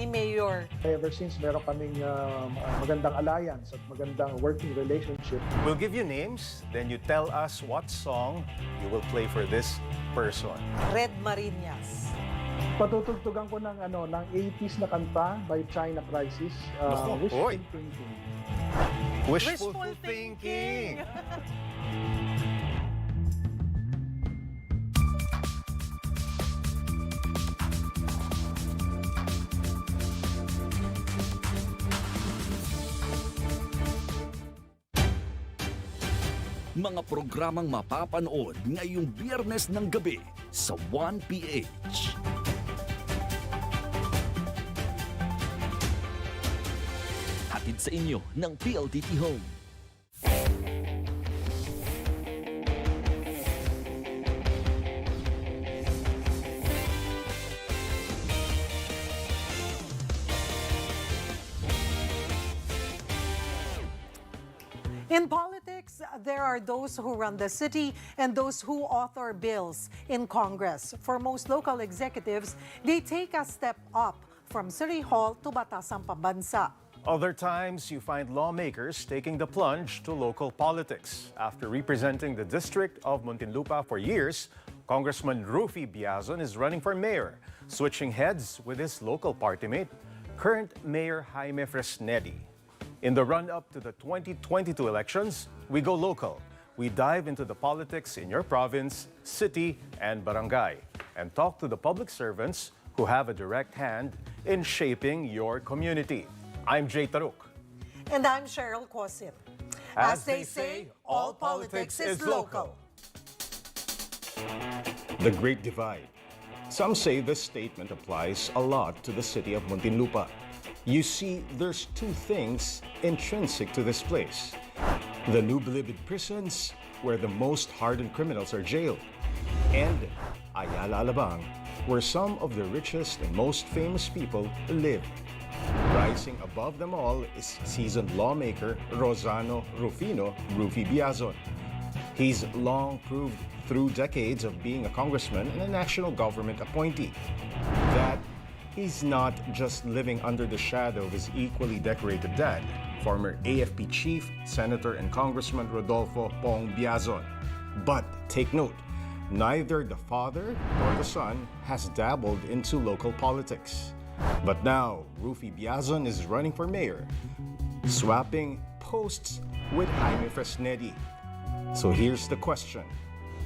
ni Mayor? Ever since meron kaming magandang alliance at magandang working relationship. We'll give you names, then you tell us what song you will play for this person. Red Marinas. Patutugtugan ko ng 80s na kanta by China Crisis, Wishful oy. Thinking. Wishful thinking. Mga programang mapapanood ngayong Biyernes ng gabi sa 1PH. Hatid sa inyo ng PLDT Home. In politics, there are those who run the city and those who author bills in Congress. For most local executives, they take a step up from City Hall to Batasang Pambansa. Other times, you find lawmakers taking the plunge to local politics. After representing the district of Muntinlupa for years, Congressman Ruffy Biazon is running for mayor, switching heads with his local party mate, current Mayor Jaime Fresnedi. In the run-up to the 2022 elections, we go local. We dive into the politics in your province, city, and barangay, and talk to the public servants who have a direct hand in shaping your community. I'm Taruc. And I'm Cheryl Cosim. As they say, all politics is local. The Great Divide. Some say this statement applies a lot to the city of Muntinlupa. You see, there's two things intrinsic to this place. The New Bilibid prisons, where the most hardened criminals are jailed, and Ayala Alabang, where some of the richest and most famous people live. Rising above them all is seasoned lawmaker Rosano Rufino Ruffy Biazon. He's long proved through decades of being a congressman and a national government appointee that he's not just living under the shadow of his equally decorated dad, former AFP chief, senator, and Congressman Rodolfo Pong Biazon. But take note, neither the father nor the son has dabbled into local politics. But now, Ruffy Biazon is running for mayor, swapping posts with Jaime Fresnedi. So here's the question.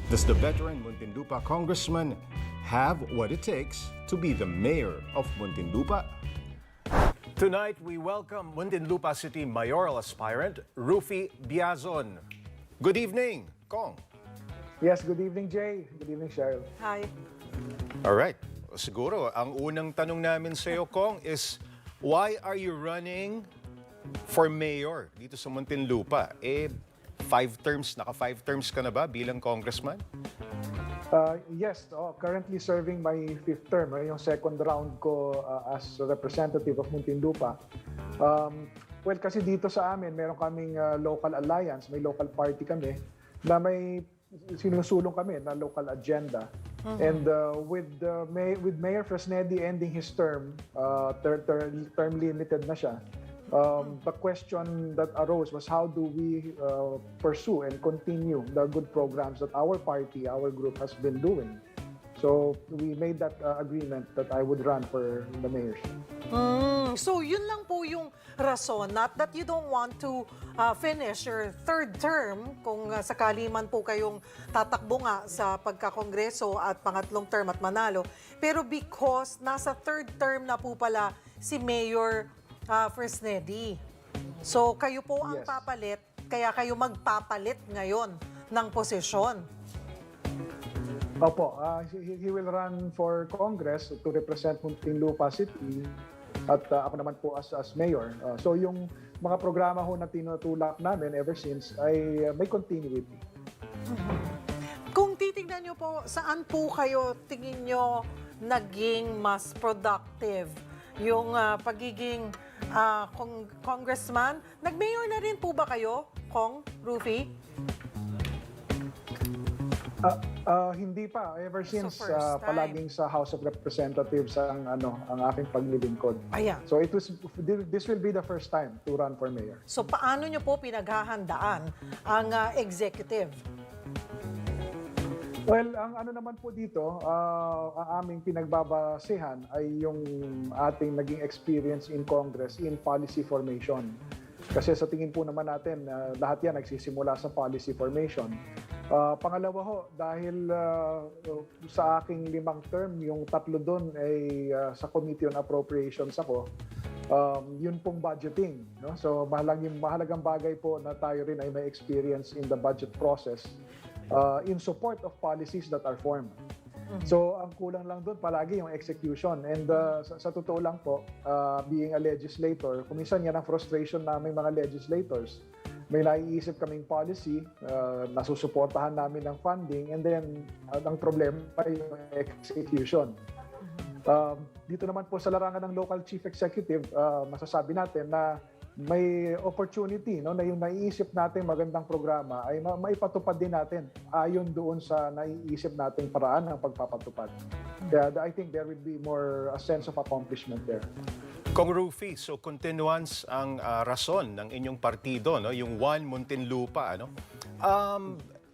Does the veteran Muntinlupa congressman have what it takes to be the mayor of Muntinlupa? Tonight, we welcome Muntinlupa City mayoral aspirant Ruffy Biazon. Good evening, Kong. Yes, good evening, Jay. Good evening, Cheryl. Hi. All right. Siguro, ang unang tanong namin sa iyo, Kong, is why are you running for mayor dito sa Muntinlupa? Naka 5 terms ka na ba bilang congressman? Yes, currently serving my 5th term, yung second round ko as representative of Muntinlupa. Well, kasi dito sa amin, meron kaming local alliance, may local party kami, na may sinusulong kami na local agenda. And with Mayor Fresnedi ending his term, term limited na siya, the question that arose was how do we pursue and continue the good programs that our party, our group has been doing. So we made that agreement that I would run for the mayorship. So yun lang po yung rason, not that you don't want to finish your 3rd term kung sakali man po kayong tatakbo nga sa pagkakongreso at pangatlong term at manalo, pero because nasa 3rd term na po pala si Mayor Fresnedi. So kayo po ang Yes. papalit, kaya kayo magpapalit ngayon ng posisyon. Opo, he will run for Congress to represent Muntinlupa City at ako naman po as mayor. So yung mga programa ho na tinutulak namin ever since ay may continuity. Kung titignan nyo po, saan po kayo tingin nyo naging mas productive? Yung pagiging congressman? Nag-mayor na rin po ba kayo, Kong, Ruffy? Hindi pa. Ever since first time. palaging sa House of Representatives ang aking paglilingkod. Ayan. So this will be the first time to run for mayor. So paano nyo po pinaghahandaan ang executive? Well, ang ano naman po dito, ang aming pinagbabasehan ay yung ating naging experience in Congress in policy formation. Kasi sa tingin po naman natin, lahat yan nagsisimula sa policy formation. Pangalawa ho, dahil sa aking 5 term, yung 3 doon ay sa Committee on Appropriations ako, yun pong budgeting. No? So mahalagang bagay po na tayo rin ay may experience in the budget process in support of policies that are formed. So ang kulang lang doon palagi yung execution. And sa totoo lang po, being a legislator, kuminsan yan ang frustration namin mga legislators. May naiisip kaming policy, nasusuportahan namin ng funding, and then ang problema ay yung execution. Dito naman po sa larangan ng local chief executive, masasabi natin na may opportunity na yung naiisip natin magandang programa ay maipatupad din natin ayon doon sa naiisip nating paraan ng pagpapatupad. Kaya I think there will be more a sense of accomplishment there. Kong Ruffy, so continuance ang rason ng inyong partido, no? Yung One Muntinlupa.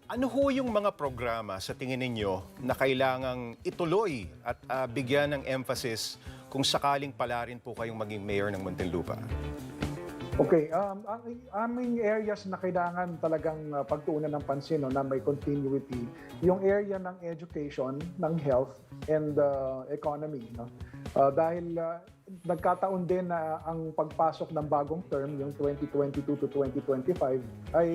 Ano ho yung mga programa sa tingin ninyo na kailangang ituloy at bigyan ng emphasis kung sakaling pala rin po kayong maging mayor ng Muntinlupa? Okay, ang aming areas na kailangan talagang pagtuunan ng pansin na may continuity, yung area ng education, ng health, and economy. No? Dahil nagkataon din na ang pagpasok ng bagong term, yung 2022 to 2025, ay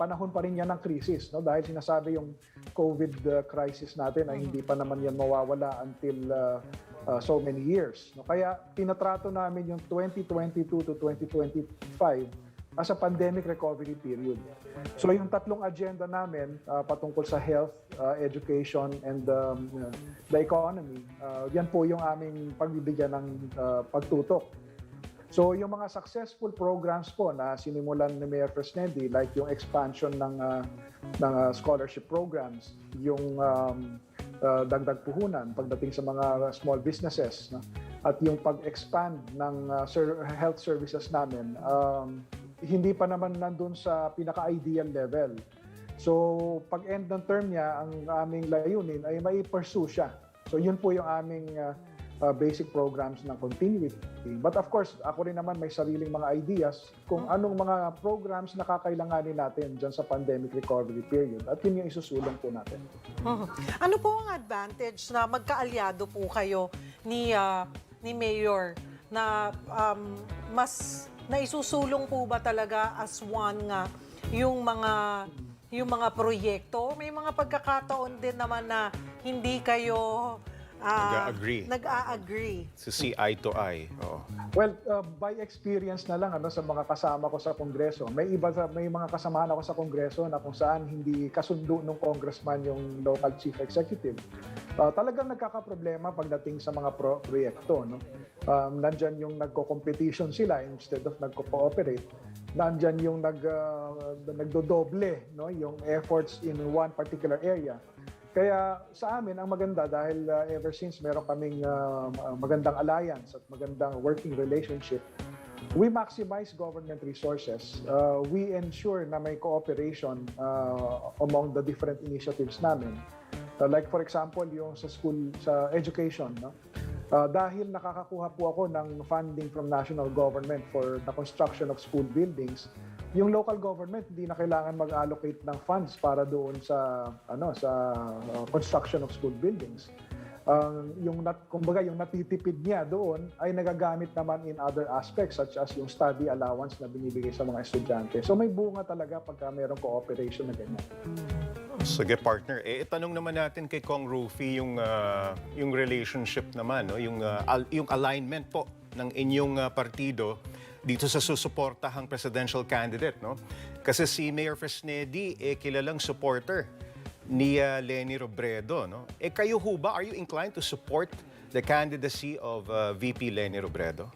panahon pa rin yan ng krisis. No? Dahil sinasabi yung COVID crisis natin ay hindi pa naman yan mawawala until so many years. No? Kaya tinatrato namin yung 2022 to 2025 as a pandemic recovery period. So yung 3 agenda namin patungkol sa health, education, and the economy, yan po yung aming pagbibigyan ng pagtutok. So yung mga successful programs po na sinimulan ni Mayor Fresnedi, like yung expansion ng scholarship programs, yung dagdag puhunan pagdating sa mga small businesses, no? At yung pag-expand ng health services namin, hindi pa naman nandun sa pinaka-ideal level. So pag end ng term niya, ang aming layunin ay mai-pursue siya. So yun po yung aming basic programs ng continuity. But of course, ako rin naman may sariling mga ideas kung anong mga programs na kakailanganin natin dyan sa pandemic recovery period. At yun yung isusulong po natin. Ano po ang advantage na magkaalyado po kayo ni Mayor na mas naisusulong po ba talaga as one nga yung mga proyekto? May mga pagkakataon din naman na hindi kayo nag-a-agree. So see eye to eye. Oo. Well, by experience na lang sa mga kasama ko sa Kongreso. May mga kasamahan ako sa Kongreso na kung saan hindi kasundo ng congressman yung local chief executive. Talagang nagkakaproblema pagdating sa mga proyekto. No? Nandyan yung nagko-competition sila instead of nagko-cooperate. Nandyan yung nagdodoble, no? Yung efforts in one particular area. Kaya sa amin, ang maganda dahil ever since meron kaming magandang alliance at magandang working relationship, we maximize government resources. We ensure na may cooperation among the different initiatives namin. Like for example, yung sa education. No? Dahil nakakakuha po ako ng funding from national government for the construction of school buildings, yung local government hindi na kailangan mag-allocate ng funds para doon sa construction of school buildings. Kumbaga yung natitipid niya doon ay nagagamit naman in other aspects such as yung study allowance na binibigay sa mga estudyante. So may bunga talaga pagka mayroong cooperation na ganyan. Sige partner, itanong naman natin kay Kong Ruffy yung relationship naman, no? Yung alignment po ng inyong partido dito sa susuportahang presidential candidate, no? Kasi si Mayor Fresnedi kilalang supporter ni Leni Robredo, no? Kayo ho ba, are you inclined to support the candidacy of VP Leni Robredo?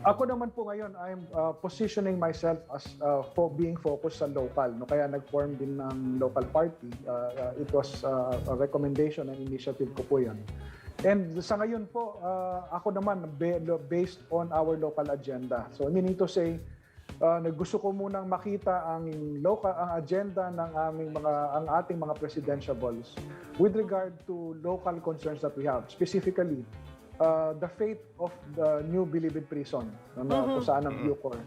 Ako naman po ngayon, I'm positioning myself as being focused sa local. No? Kaya nag-form din ng local party. It was a recommendation and initiative ko po yan. And sa ngayon po, ako naman based on our local agenda. So meaning to say, gusto ko munang makita ang agenda ng ating mga presidentiables with regard to local concerns that we have. Specifically, the fate of the new Bilibid prison, kung saan ang Bucor.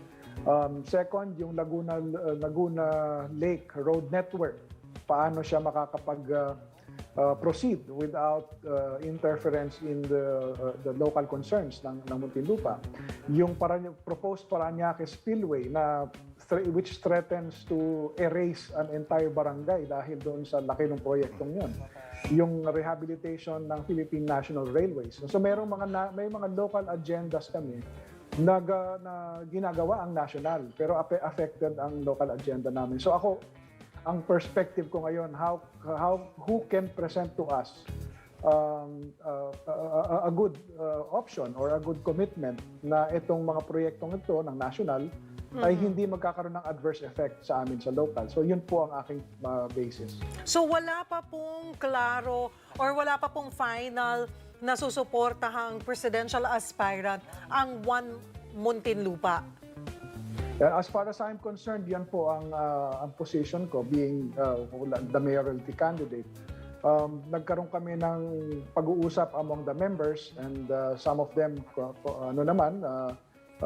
Second, yung Laguna Lake Road Network. Paano siya proceed without interference in the local concerns ng Muntinlupa. Yung proposed Parañaque spillway which threatens to erase an entire barangay dahil doon sa laki ng proyektong yun. Yung rehabilitation ng Philippine National Railways. So may mga local agendas kami na ginagawa ang national pero affected ang local agenda namin. So ako, ang perspective ko ngayon, who can present to us a good option or a good commitment na itong mga proyektong ito ng national ay hindi magkakaroon ng adverse effect sa amin sa local. So yun po ang aking basis. So wala pa pong klaro or wala pa pong final na susuportahang presidential aspirant ang One Muntinlupa? As far as I'm concerned, yan po ang position ko being the mayoralty candidate. Nagkaroon kami ng pag-uusap among the members and some of them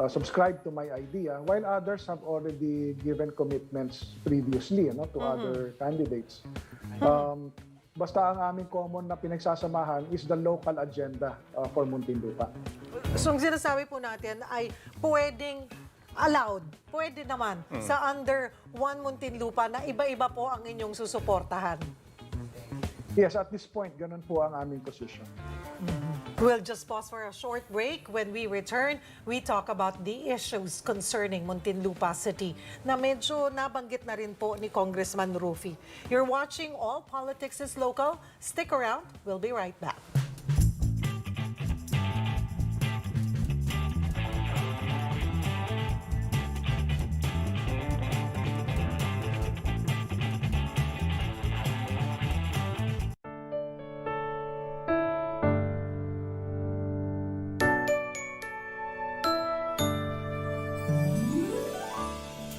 subscribe to my idea, while others have already given commitments previously to other candidates. Basta ang aming common na pinagsasamahan is the local agenda for Muntinlupa. So ang sinasabi po natin ay pwede naman sa under One Muntinlupa na iba-iba po ang inyong susuportahan. Yes, at this point, ganun po ang aming position. We'll just pause for a short break. When we return, we talk about the issues concerning Muntinlupa City na medyo nabanggit na rin po ni Congressman Ruffy. You're watching All Politics is Local. Stick around. We'll be right back.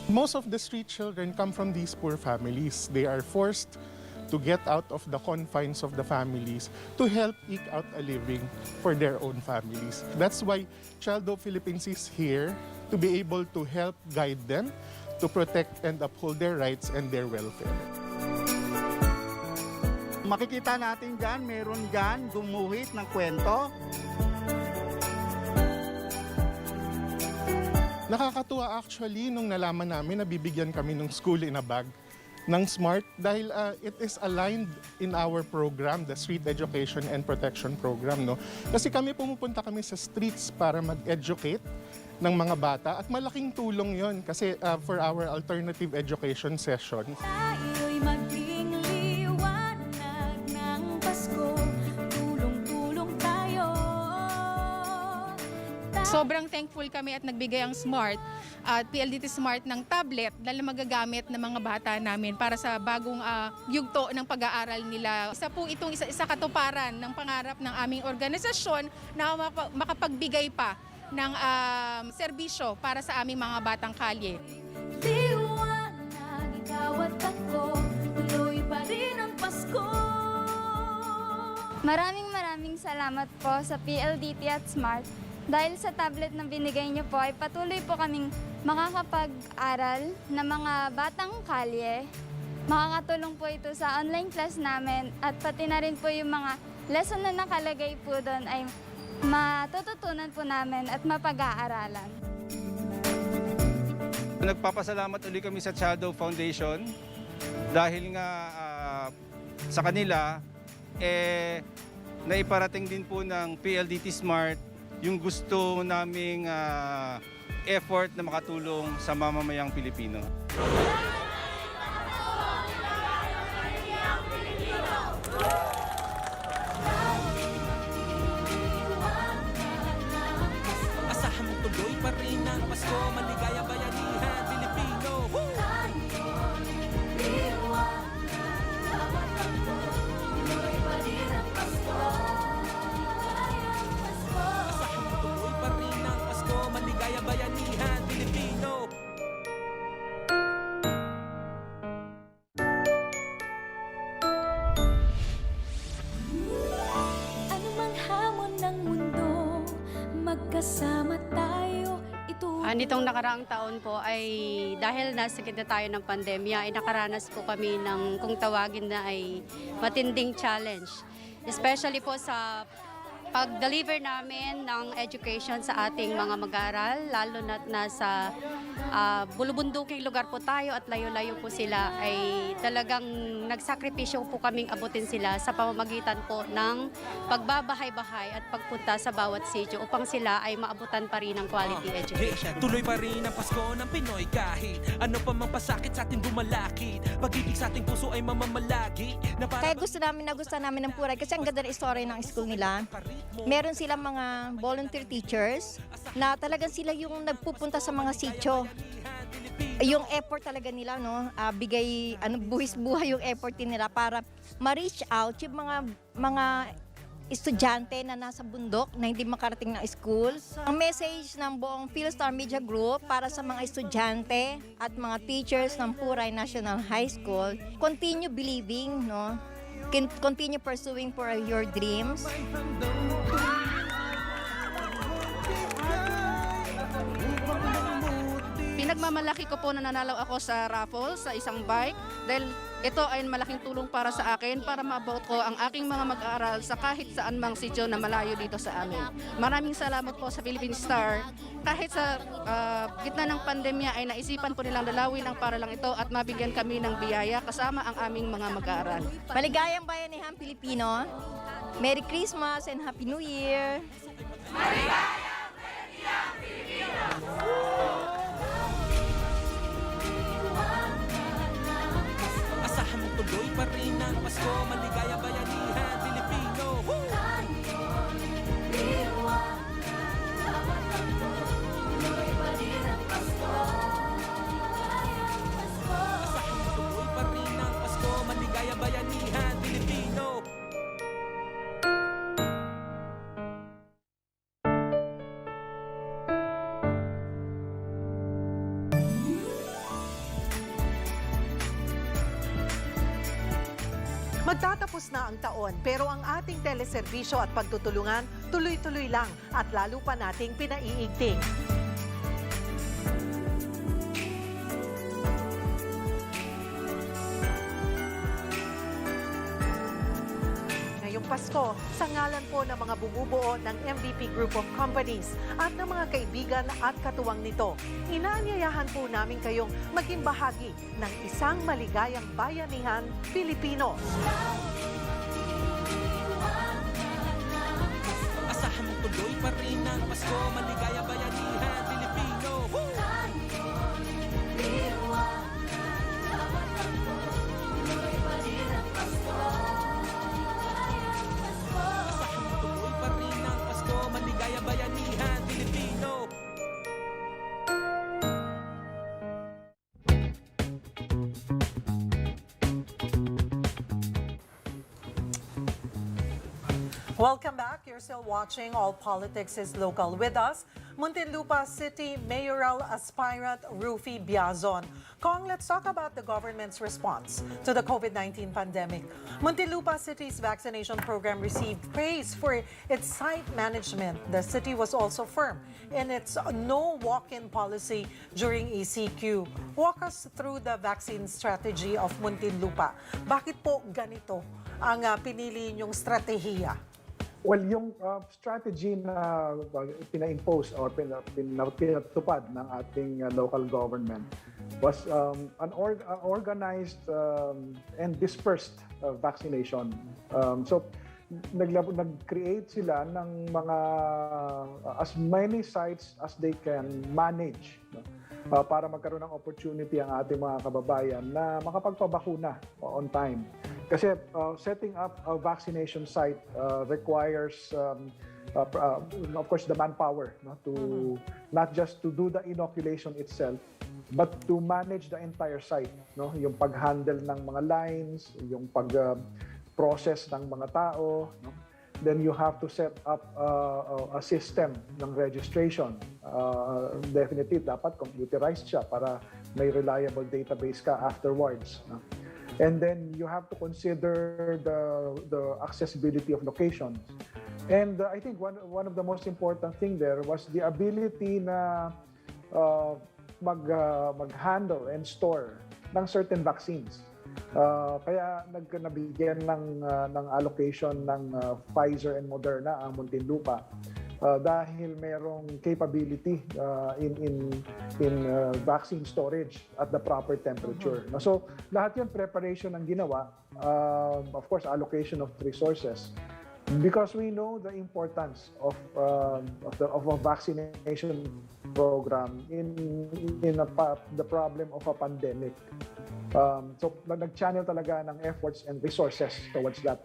Most of the street children come from these poor families. They are forced to get out of the confines of the families to help eke out a living for their own families. That's why Child Hope Philippines is here to be able to help guide them, to protect and uphold their rights and their welfare. Makikita natin dyan, meron dyan gumuhit ng kwento. Nakakatuwa actually nung nalaman namin na bibigyan kami ng school in a bag ng SMART dahil it is aligned in our program, the Street Education and Protection Program. No? Kasi pumupunta kami sa streets para mag-educate ng mga bata at malaking tulong yon kasi for our alternative education session. Tayo'y maging liwanag ng Pasko, tulong-tulong tayo. Sobrang thankful kami at nagbigay ang SMART at PLDT SMART ng tablet na magagamit ng mga bata namin para sa bagong yugto ng pag-aaral nila. Isa katuparan ng pangarap ng aming organisasyon na makapagbigay pa ng serbisyo para sa aming mga batang kalye. Liwanag, ikaw at ako, tuloy pa rin ang Pasko. Maraming salamat po sa PLDT at SMART. Dahil sa tablet na binigay niyo po ay patuloy po kaming makakapag-aral ng mga batang kalye. Makakatulong po ito sa online class namin at pati na rin po yung mga lesson na nakalagay po doon ay matututunan po namin at mapag-aaralan. Nagpapasalamat ulit kami sa Child Hope Foundation dahil nga sa kanila naiparating din po ng PLDT SMART yung gusto naming effort na makatulong sa mamamayang Pilipino. Asahan mo tuloy pa pa rin ang Pasko, maligaya bayanihan, Pilipino. Tuloy pa rin ang Pasko, maligaya bayanihan, Pilipino. Anumang hamon ng mundo, magkasama tayo. Nitong nakaraang taon po ay dahil nasa gitna tayo ng pandemya ay nakaranas po kami ng kung tawagin na ay matinding challenge. Especially po sa pag-deliver namin ng education sa ating mga mag-aaral, lalo na nasa bulubunduking lugar po tayo at layo-layo po sila, ay talagang nagsakripisyo po kaming abutin sila sa pamamagitan po ng pagbabahay-bahay at pagpunta sa bawat sitio upang sila ay maabutan pa rin ng quality education. Tuloy pa rin ang Pasko ng Pinoy kahit ano pa mang pasakit sa ating bumalakid. Pag-ibig sa ating puso ay mamamalagi. Kaya gusto namin ng Puray kasi ang ganda ng story ng school nila. Meron silang mga volunteer teachers na talagang sila yung nagpupunta sa mga sitio. Yung effort talaga nila, no, buhis-buhay yung effort nila para ma-reach out yung mga estudyante na nasa bundok na hindi makarating ng school. Ang message ng buong Philstar Media Group para sa mga estudyante at mga teachers ng Puray National High School, continue believing, no? Continue pursuing for your dreams. Pinagmamalaki ko po na nanalo ako sa raffle sa isang bike dahil ito ay malaking tulong para sa akin para maabot ko ang aking mga mag-aaral sa kahit saan mang sitio na malayo dito sa amin. Maraming salamat po sa Philippine Star. Kahit sa gitna ng pandemya ay naisipan po nilang dalawin ang paralang ito at mabigyan kami ng biyaya kasama ang aming mga mag-aaral. Maligayang bayanihan Pilipino. Merry Christmas and Happy New Year! Maligayang bayanihan Pilipino! Asahan mong tuloy pa rin ang Pasko, maligaya bayanihan, Pilipino. Asahan mong tuloy pa rin ang Pasko, maligaya bayanihan, Pilipino. Magtatapos na ang taon pero ang ating teleserbisyo at pagtutulungan tuloy-tuloy lang at lalo pa nating pinaiigting. Ngayong Pasko, sa ngalan po ng mga bumubuo ng MVP Group of Companies at ng mga kaibigan at katuwang nito, inaanyayahan po namin kayong maging bahagi ng isang maligayang bayanihan Pilipino. Asahan mong tuloy pa rin ang Pasko, maligaya bayanihan, Pilipino. Asahan mong tuloy pa rin ang Pasko, maligaya bayanihan, Pilipino. Welcome back. You're still watching All Politics is Local. With us, Muntinlupa City mayoral aspirant Ruffy Biazon. Kong, let's talk about the government's response to the COVID-19 pandemic. Muntinlupa City's vaccination program received praise for its site management. The city was also firm in its no walk-in policy during ECQ. Walk us through the vaccine strategy of Muntinlupa. Bakit po ganito ang pinili niyong strategiya? Well, yung strategy na pina-impose or pinatupad ng ating local government was an organized and dispersed vaccination. So, nag-create sila ng mga as many sites as they can manage, no? Para magkaroon ng opportunity ang ating mga kababayan na makapagpabakuna on time. Kasi setting up a vaccination site requires of course, the manpower, no, to not just to do the inoculation itself, but to manage the entire site, no, yung pag-handle ng mga lines, yung pag-process ng mga tao, no. Then you have to set up a system ng registration. Definitely, dapat computerized siya para may reliable database ka afterwards. No? And then you have to consider the accessibility of locations. And I think one of the most important thing there was the ability na mag-handle and store ng certain vaccines. Kaya nabigyan ng allocation ng Pfizer and Moderna ang Muntinlupa dahil merong capability in vaccine storage at the proper temperature. So lahat yun preparation ang ginawa, of course allocation of resources, because we know the importance of a vaccination program in the problem of a pandemic. So nag-channel talaga ng efforts and resources towards that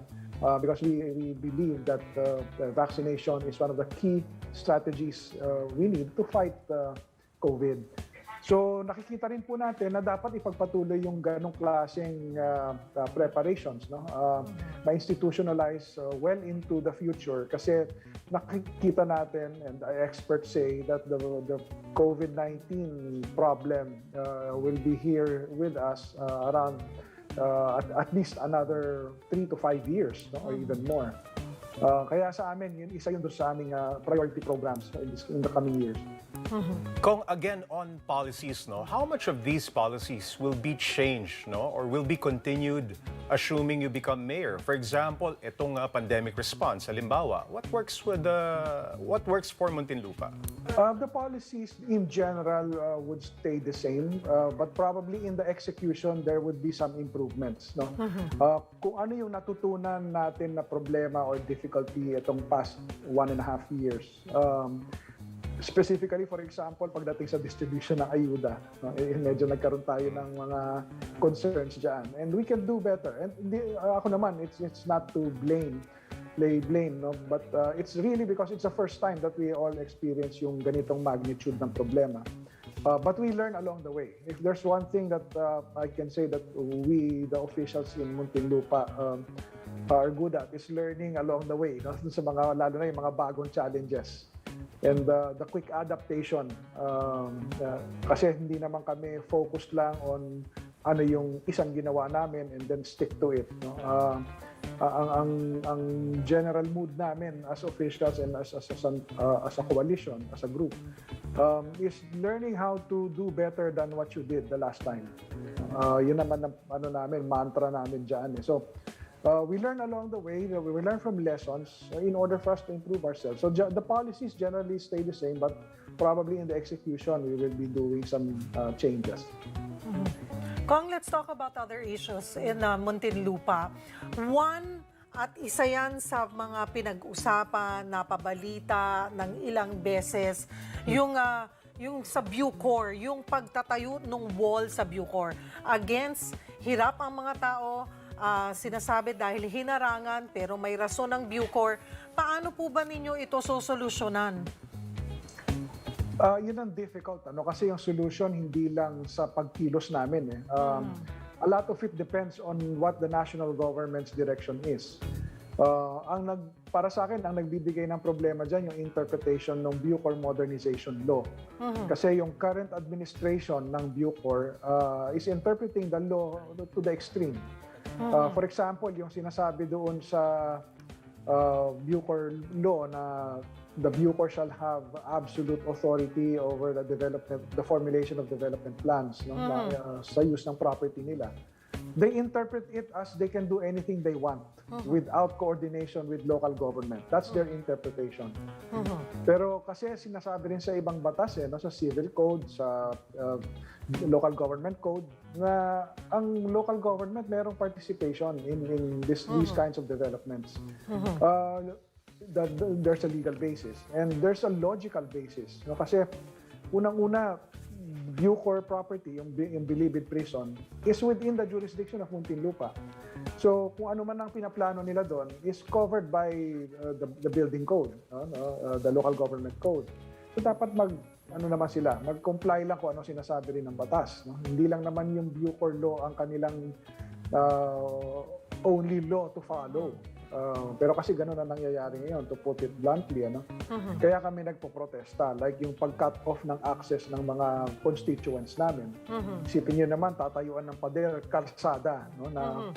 because we believe that vaccination is one of the key strategies we need to fight COVID. So nakikita rin po natin na dapat ipagpatuloy yung ganong klaseng preparations, no? Ma-institutionalize well into the future kasi nakikita natin, and experts say that the COVID-19 problem will be here with us around at least another 3 to 5 years, no? Or even more. Kaya sa amin, isa yun doon sa aming priority programs in the coming years. Kung again on policies, no, how much of these policies will be changed, no, or will be continued assuming you become mayor? For example, itong pandemic response, halimbawa, what works for Muntinlupa? The policies in general would stay the same, but probably in the execution there would be some improvements, no. Kung ano yung natutunan natin na problema or difficulty itong past 1.5 years. Specifically, for example, pagdating sa distribution ng ayuda, no, medyo nagkaroon tayo ng mga concerns dyan. And we can do better. And ako naman, it's not to lay blame, no? But it's really because it's the first time that we all experience yung ganitong magnitude ng problema. But we learn along the way. If there's one thing that I can say that we, the officials in Muntinlupa, are good at, is learning along the way, no? Sa mga, lalo na yung mga bagong challenges. And the quick adaptation, kasi hindi naman kami focused lang on ano yung isang ginawa namin and then stick to it, no? Ang general mood namin as officials and as a coalition, as a group, is learning how to do better than what you did the last time. Yun naman ang mantra namin dyan. So we learn along the way, we learn from lessons in order for us to improve ourselves. So the policies generally stay the same, but probably in the execution, we will be doing some changes. Kong, let's talk about other issues in Muntinlupa. One, at isa yan sa mga pinag-usapan, napabalita ng ilang beses, yung sa Bucor, yung pagtatayo ng wall sa Bucor. Against, hirap ang mga tao, sinasabi dahil hinarangan, pero may rason ng Bucor. Paano po ba ninyo ito sosolusyonan? Yun ang difficult, kasi yung solution hindi lang sa pagkilos namin. A lot of it depends on what the national government's direction is. Para sa akin, ang nagbibigay ng problema dyan yung interpretation ng Bucor Modernization Law. Kasi yung current administration ng Bucor is interpreting the law to the extreme. For example, yung sinasabi doon sa Bucor law na the Bucor shall have absolute authority over the formulation of development plans, no, sa use ng property nila. They interpret it as they can do anything they want without coordination with local government. That's their interpretation. Pero kasi sinasabi rin sa ibang batas, no, sa civil code, sa local government code, na ang local government merong participation in these kinds of developments. There's a legal basis and there's a logical basis, no? Kasi unang-una, Bucor property, yung Bilibid prison, is within the jurisdiction of Muntinlupa. So kung ano man ang pinaplano nila doon is covered by the building code, the local government code. So dapat mag-comply lang kung ano sinasabi rin ng batas. No? Hindi lang naman yung Bucor law ang kanilang only law to follow. Pero kasi ganun na nangyayari ngayon, to put it bluntly. Kaya kami nagpo-protesta, like yung pag-cut off ng access ng mga constituents namin. Isipin nyo naman, tatayuan ng pader, kalsada. No, na,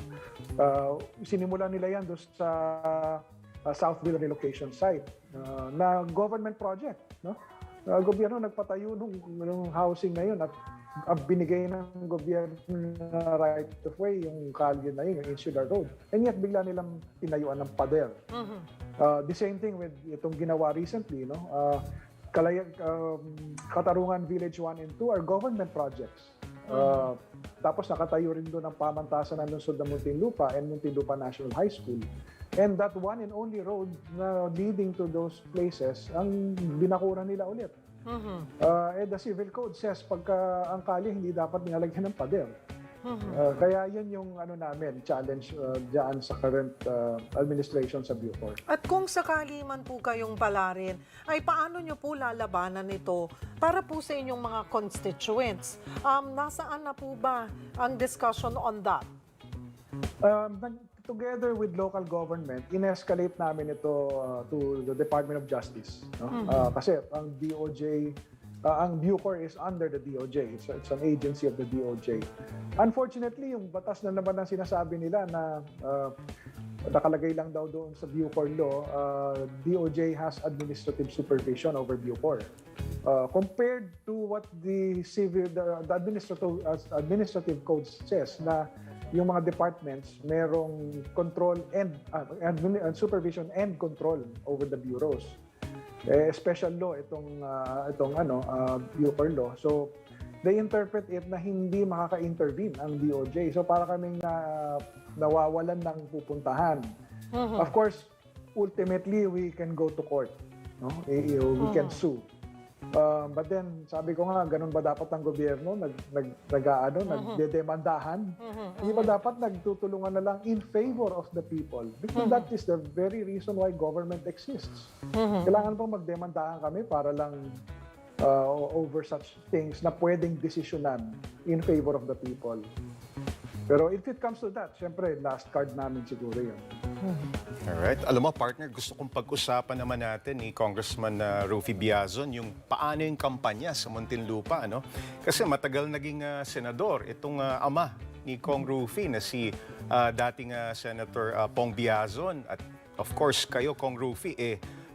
sinimulan nila yan doon sa Southville relocation site na government project. No? Gobyerno nagpatayo ng housing na yun at binigay ng gobyerno na right of way yung kalye na yun, yung Insular Road. And yet, bigla nilang tinayuan ng pader. The same thing with itong ginawa recently, no? Katarungan Village 1 and 2 are government projects. Tapos nakatayo rin doon ang pamantasan ng lungsod ng Muntinlupa and Muntinlupa National High School. And that one and only road na leading to those places, ang binakuran nila ulit. The civil code says pagka ang kalye hindi dapat nilalagyan ng pader. Kaya yun yung namin challenge diyan sa current administration sa Bucor. At kung sakali man po kayong palarin, ay paano nyo po lalabanan ito para po sa inyong mga constituents? Nasaan na po ba ang discussion on that? Together with local government, in-escalate namin ito to the Department of Justice. No? Kasi ang DOJ, ang Bucor is under the DOJ. So it's an agency of the DOJ. Unfortunately, yung batas na naman ang sinasabi nila na nakalagay lang daw doon sa Bucor law, DOJ has administrative supervision over Bucor. Compared to what the administrative code says na yung mga departments merong control and supervision and control over the bureaus. Special law itong Bucor law. So they interpret it na hindi makaka-intervene ang DOJ. So para kaming nawawalan ng pupuntahan. Of course, ultimately we can go to court. No? We can sue. But then, sabi ko nga, ganun ba dapat ang gobyerno? Nagdedemandahan? Hindi ba dapat nagtutulungan na lang in favor of the people? Because that is the very reason why government exists. Kailangan pong magdemandahan kami para lang over such things na pwedeng desisyonan in favor of the people. Pero if it comes to that, syempre, last card namin siguro yun. Alright. Alam mo, partner, gusto kong pag-usapan naman natin ni Congressman Ruffy Biazon yung paano yung kampanya sa Muntinlupa. Ano? Kasi matagal naging senador itong ama ni Kong Ruffy na si dating Senator Pong Biazon. At of course, kayo, Kong Ruffy,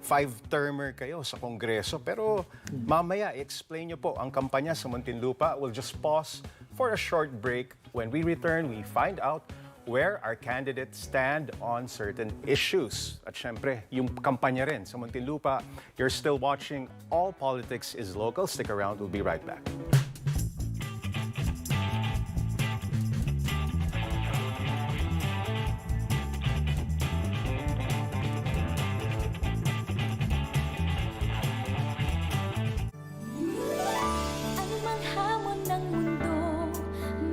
5-termer kayo sa Kongreso. Pero mamaya, explain nyo po ang kampanya sa Muntinlupa. We'll just pause for a short break. When we return, we find out where our candidates stand on certain issues. At syempre, yung kampanya rin sa Muntinlupa. You're still watching All Politics is Local. Stick around. We'll be right back. Anumang hamon ng mundo,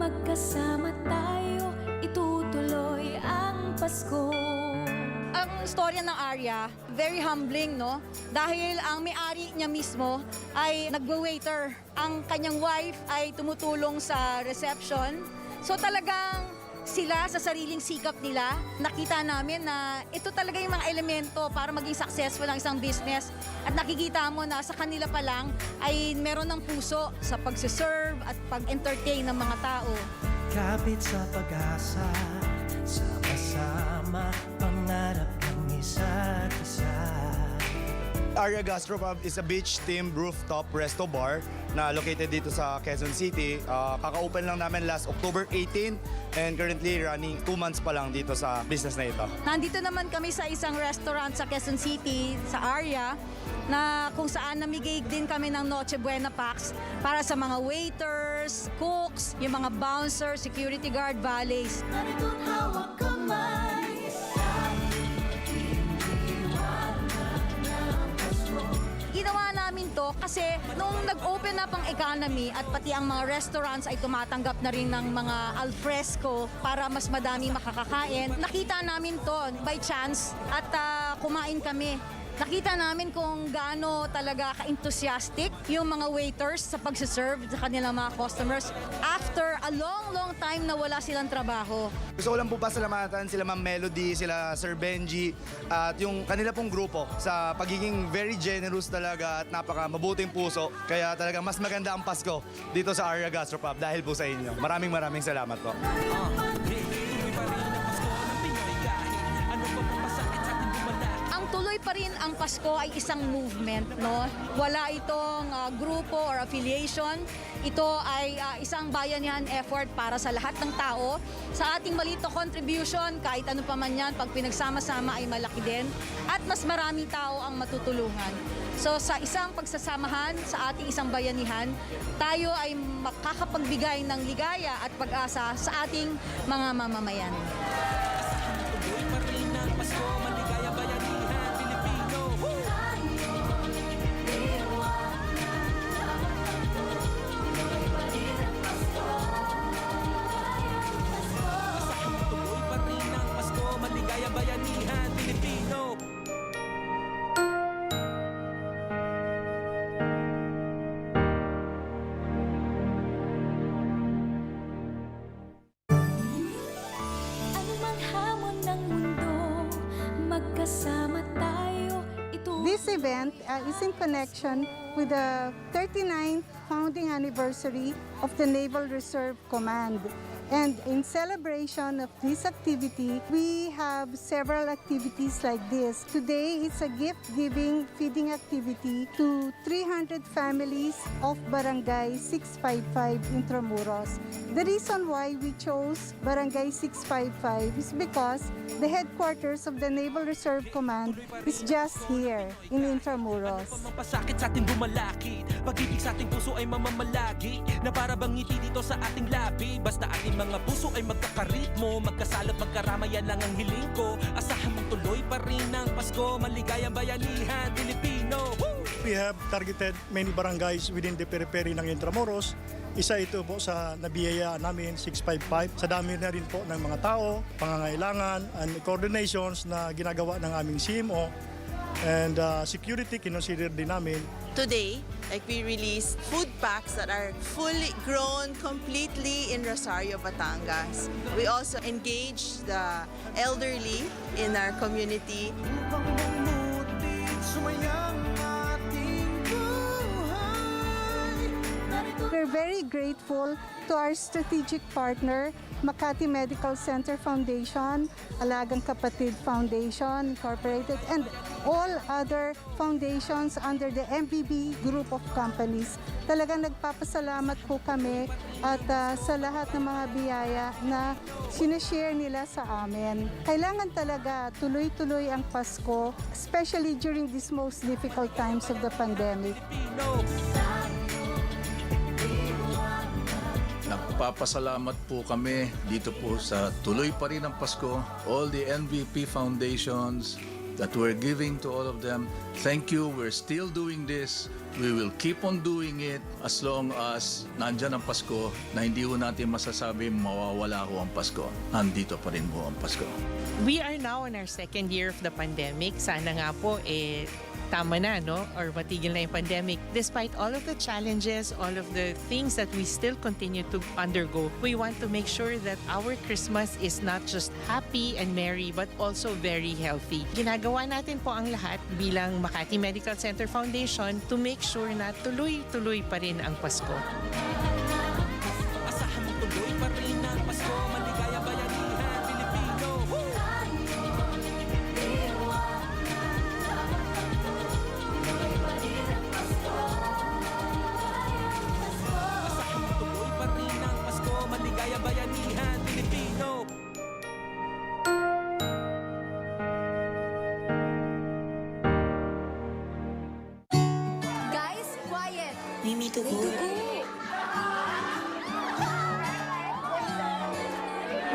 magkasama tayo, itutuloy ang Pasko. Ang storya ng Arya, very humbling, no? Dahil ang may-ari niya mismo ay nagwe-waiter. Ang kanyang wife ay tumutulong sa reception. So talagang sila sa sariling sikap nila, nakita namin na ito talaga yung mga elemento para maging successful ang isang business. At nakikita mo na sa kanila pa lang ay meron ng puso sa pagsiserve at pag-entertain ng mga tao. Kapit sa pag-asa, sama-sama, pangarap ng isa't isa. Arya Gastropub is a beach-themed rooftop resto bar na located dito sa Quezon City. Kaka-open lang namin last October 18 and currently running 2 months pa lang dito sa business na ito. Nandito naman kami sa isang restaurant sa Quezon City, sa Arya, na kung saan namigay din kami ng Noche Buena packs para sa mga waiters, cooks, yung mga bouncers, security guard, valets. Narito't hawak kamay, Ginawa namin to kasi nung nag-open up ang economy at pati ang mga restaurants ay tumatanggap na rin ng mga alfresco para mas madami makakakain. Nakita namin to by chance at kumain kami. Nakita namin kung gaano talaga ka-enthusiastic yung mga waiters sa pagsiserve sa kanilang mga customers after a long time na wala silang trabaho. Gusto ko lang po pasalamatan sila Ma'am Melody, sila Sir Benji, at yung kanila pong grupo sa pagiging very generous talaga at napaka mabuting puso. Kaya talagang mas maganda ang Pasko dito sa Arya Gastropub dahil po sa inyo. Maraming salamat po. Tuloy pa rin ang Pasko ay isang movement, no? Wala itong grupo or affiliation. Ito ay isang bayanihan effort para sa lahat ng tao. Sa ating malito contribution, kahit ano pa man yan, pag pinagsama-sama ay malaki din. At mas maraming tao ang matutulungan. So sa isang pagsasamahan sa ating isang bayanihan, tayo ay makakapagbigay ng ligaya at pag-asa sa ating mga mamamayan. Tuloy pa rin ang Pasko, maligaya bayanihan. Bayanihan Pilipino. Anumang hamon ng mundo, magkasama tayo. This event is in connection with the 39th founding anniversary of the Naval Reserve Command. And in celebration of this activity, we have several activities like this. Today, it's a gift-giving feeding activity to 300 families of Barangay 655 Intramuros. The reason why we chose Barangay 655 is because the headquarters of the Naval Reserve Command is just here in Intramuros. Pasakit sa ating bumalaki, pag-ibig sa ating puso ay mamamalagi, na para bang ngiti dito sa ating labi. Basta ating mga puso ay magkakaritmo, magkasalot, magkaramayan lang ang hiling ko. Asahan mong tuloy pa rin ang Pasko, maligayang bayanihan Pilipino. Woo! We have targeted many barangays within the periphery ng Intramuros. Isa ito po sa nabiyaya namin, 655. Sa dami na rin po ng mga tao, pangangailangan, and coordinations na ginagawa ng aming CMO. And security, kinonsider din namin. Today, we released food packs that are fully grown completely in Rosario, Batangas. We also engage the elderly in our community. We're very grateful to our strategic partner, Makati Medical Center Foundation, Alagang Kapatid Foundation Incorporated, and all other foundations under the MBB group of companies. Talagang nagpapasalamat po kami at sa lahat ng mga biyaya na sinashare nila sa amin. Kailangan talaga tuloy-tuloy ang Pasko, especially during these most difficult times of the pandemic. Nagpapasalamat po kami dito po sa tuloy pa rin ang Pasko. All the MVP foundations that we're giving to all of them. Thank you. We're still doing this. We will keep on doing it as long as nandyan ang Pasko na hindi ho natin masasabi mawawala ho ang Pasko. Nandito pa rin ho ang Pasko. We are now in our second year of the pandemic. Sana nga po tama na, no? Or matigil na yung pandemic. Despite all of the challenges, all of the things that we still continue to undergo, we want to make sure that our Christmas is not just happy and merry, but also very healthy. Ginagawa natin po ang lahat bilang Makati Medical Center Foundation to make sure na tuloy-tuloy pa rin ang Pasko. Asahan mong tuloy pa rin ang Pasko, maligayang bayanihan Pilipino. Woo! Maligayang bayanihan Pilipino. Guys, quiet! Mimi, tugo.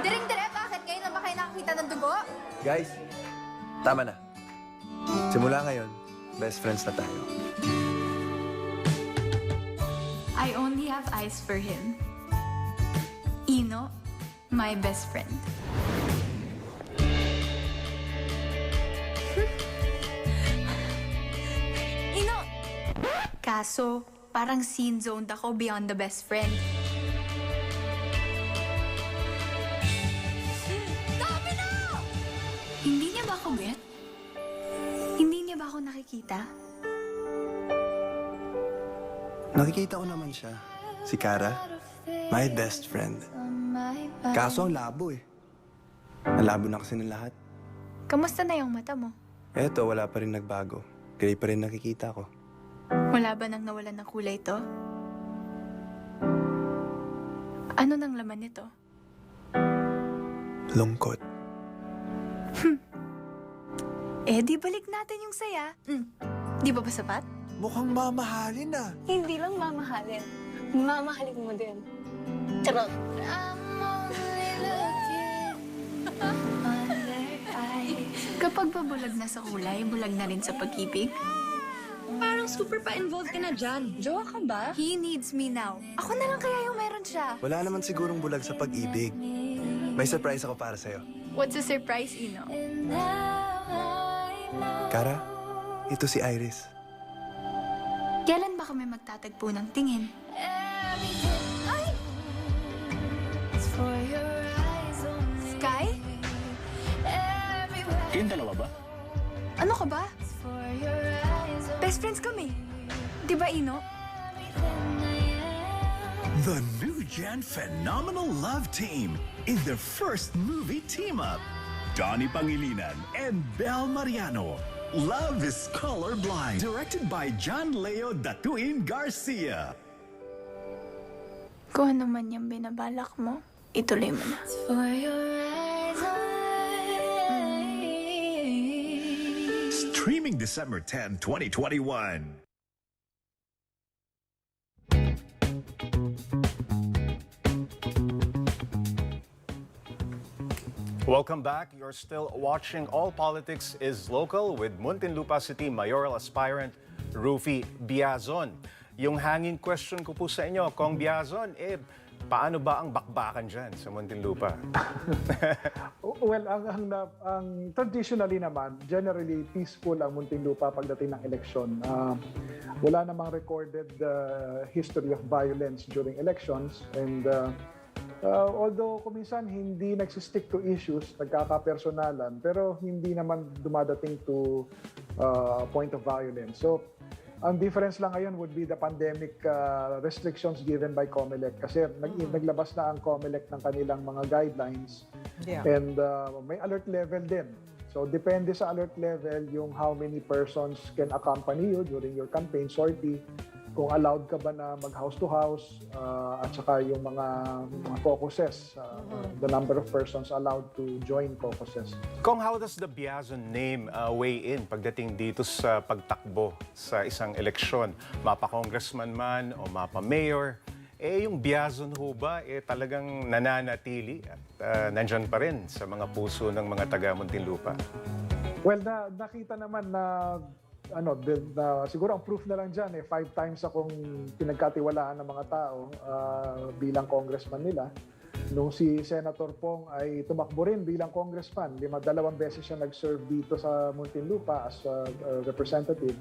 Direng-dire, bakit ngayon lang ba kayo nakakita ng dugo? Guys, tama na. Simula ngayon, best friends na tayo. I only have eyes for him. Ino, my best friend. Ino! Kaso, parang scene zoned ako beyond the best friend. Stop it now! Hindi niya ba ako bet? Hindi niya ba ako nakikita? Nakikita ko naman siya. Si Kara, my best friend. Kaso ang labo eh. Ang labo na kasi ng lahat. Kamusta na yung mata mo? Eto, wala pa rin nagbago. Gray pa rin nakikita ko. Wala ba nang nawalan ng kulay to? Ano nang laman nito? Lungkot. Eh, di balik natin yung saya. Di ba sapat? Mukhang mamahalin na. Hindi lang mamahalin. Mamahalin mo din. Charot. Kapag pabulag na sa kulay, bulag na rin sa pag-ibig. Parang super pa-involved ka na dyan. Jowa ka ba? He needs me now. Ako na lang kaya yung meron siya. Wala naman sigurong bulag sa pag-ibig. May surprise ako para sa'yo. What's the surprise, Ino? Kara, ito si Iris. Kailan ba kami magtatagpo ng tingin? Ay! Sky? Kayong dalawa ba? Ano ka ba? Best friends kami. Di ba, Ino? The new Gen Phenomenal Love Team in their first movie team-up. Donnie Pangilinan and Bel Mariano. Love is Colorblind. Directed by John Leo Datuin Garcia. Kung ano man yung binabalak mo, ituloy mo na. Streaming December 10, 2021. Welcome back. You're still watching All Politics is Local with Muntinlupa City mayoral aspirant Ruffy Biazon. Yung hanging question ko po sa inyo, Kong Biazon, paano ba ang bakbakan dyan sa Muntinlupa? Well, ang traditionally naman, generally peaceful ang Muntinlupa pagdating ng eleksyon. Wala namang recorded history of violence during elections, and although kuminsan hindi nagsistick to issues, nagkakapersonalan, pero hindi naman dumadating to point of violence. So, ang difference lang ngayon would be the pandemic restrictions given by COMELEC kasi naglabas na ang COMELEC ng kanilang mga guidelines, and may alert level din. So depende sa alert level yung how many persons can accompany you during your campaign sortie, kung allowed ka ba na mag-house to house, at saka yung mga caucuses, the number of persons allowed to join caucuses. Kong, how does the Biazon name weigh in pagdating dito sa pagtakbo sa isang eleksyon? Mapa-congressman man o mapa-mayor, yung Biazon ho ba talagang nananatili at nandyan pa rin sa mga puso ng mga taga-Muntinlupa? Well, nakita naman na siguro ang proof na lang dyan, 5 times akong pinagkatiwalaan ng mga tao bilang congressman nila. Nung si Senator Pong ay tumakbo rin bilang congressman, 2 beses siya nag-serve dito sa Muntinlupa as a representative.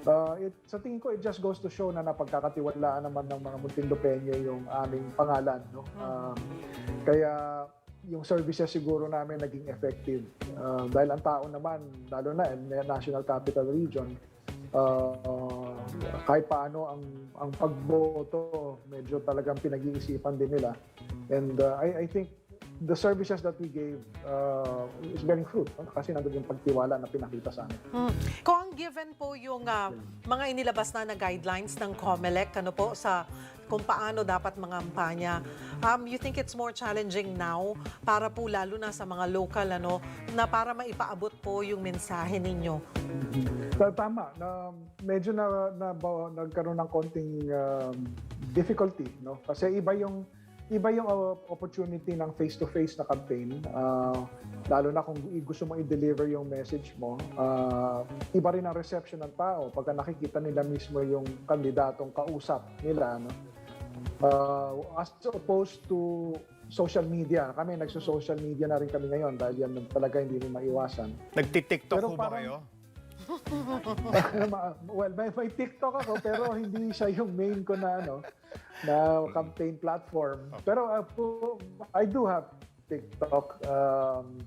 Sa tingin ko, it just goes to show na napagkakatiwalaan naman ng mga Muntinlupeño yung aming pangalan. No? Kaya yung services siguro namin naging effective. Dahil ang tao naman, lalo na in National Capital Region, kahit paano ang pagboto, medyo talagang pinag-iisipan din nila. And I think the services that we gave is bearing fruit, kasi nandun yung pagtiwala na pinakita sa amin. Kung given po yung mga inilabas na guidelines ng COMELEC, kung paano dapat mangampanya, you think it's more challenging now para po lalo na sa mga local, na para maipaabot po yung mensahe ninyo? Tama, medyo nagkaroon ng konting difficulty, no? Kasi iba yung iba yung opportunity ng face-to-face na campaign. Lalo na kung gusto mo i-deliver yung message mo, iba rin ang reception ng tao pagka nakikita nila mismo yung kandidatong kausap nila. No? As opposed to social media. Kami nagso-social media na rin kami ngayon dahil yan talaga hindi mo maiwasan. Nagti-TikTok Pero po ba kayo? Well, may TikTok ako pero hindi siya yung main ko na na campaign platform. Pero I do have TikTok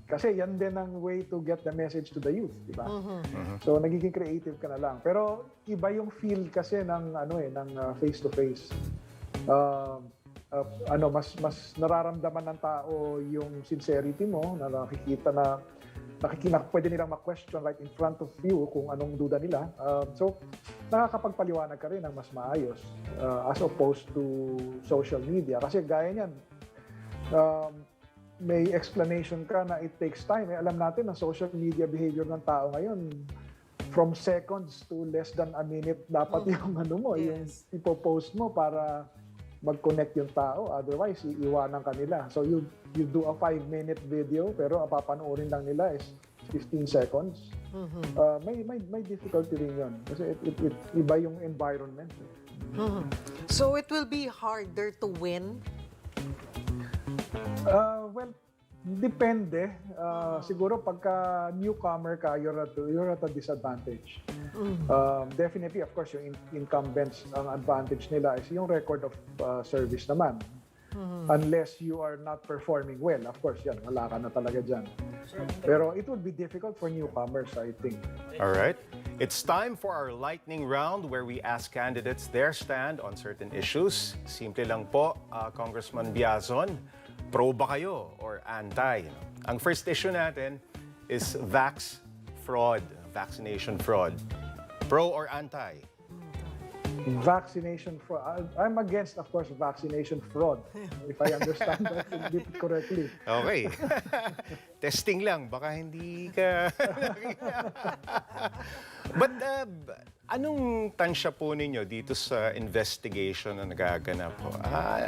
kasi yan din ang way to get the message to the youth, di ba? So nagiging creative ka na lang. Pero iba yung feel kasi ng ng face to face. Mas nararamdaman ng tao yung sincerity mo, na nakikita na pwede nilang ma-question right in front of you kung anong duda nila. So, nakakapagpaliwanag ka rin ng mas maayos as opposed to social media. Kasi gaya niyan, may explanation ka na it takes time. Alam natin ang social media behavior ng tao ngayon, from seconds to less than a minute dapat yung yung ipopost mo para mag-connect yung tao, otherwise iiwanan ka nila. So you do a 5-minute video pero papanoorin lang nila is 15 seconds. May difficulty rin yun kasi it iba yung environment. So it will be harder to win? Well, depende. Siguro pagka newcomer ka, you're at a disadvantage. Definitely, of course, yung incumbents, ang advantage nila is yung record of service naman. Unless you are not performing well. Of course, yan, wala ka na talaga dyan. Pero it would be difficult for newcomers, I think. All right. It's time for our lightning round where we ask candidates their stand on certain issues. Simple lang po, Congressman Biazon, pro ba kayo or anti? Ang first issue natin is vaccination fraud. Pro or anti? Vaccination fraud. I'm against, of course, vaccination fraud, if I understand that correctly. Okay. Testing lang, baka hindi ka... But anong tansya po ninyo dito sa investigation na nagaganap po?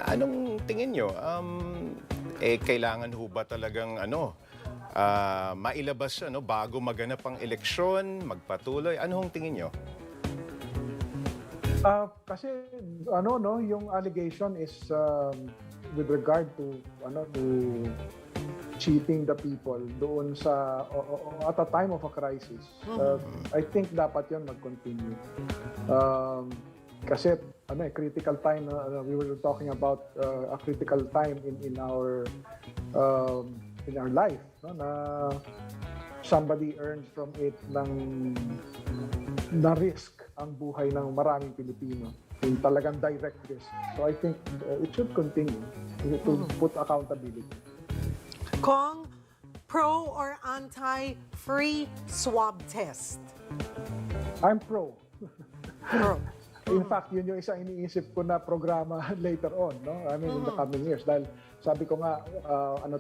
Anong tingin nyo? Kailangan ho ba talagang mailabas bago maganap ang eleksyon, magpatuloy? Anong tingin nyo? Kasi yung allegation is with regard to cheating the people doon sa at a time of a crisis. I think dapat 'yon mag-continue. Kasi critical time, we were talking about a critical time in our life, na somebody earns from it na risk ang buhay ng maraming Pilipino. Yung talagang direct risk. So I think it should continue to put accountability. Kong, pro or anti-free swab test? I'm pro. Pro. In fact, yun yung isang iniisip ko na programa later on, no? I mean, in the coming years. Dahil sabi ko nga,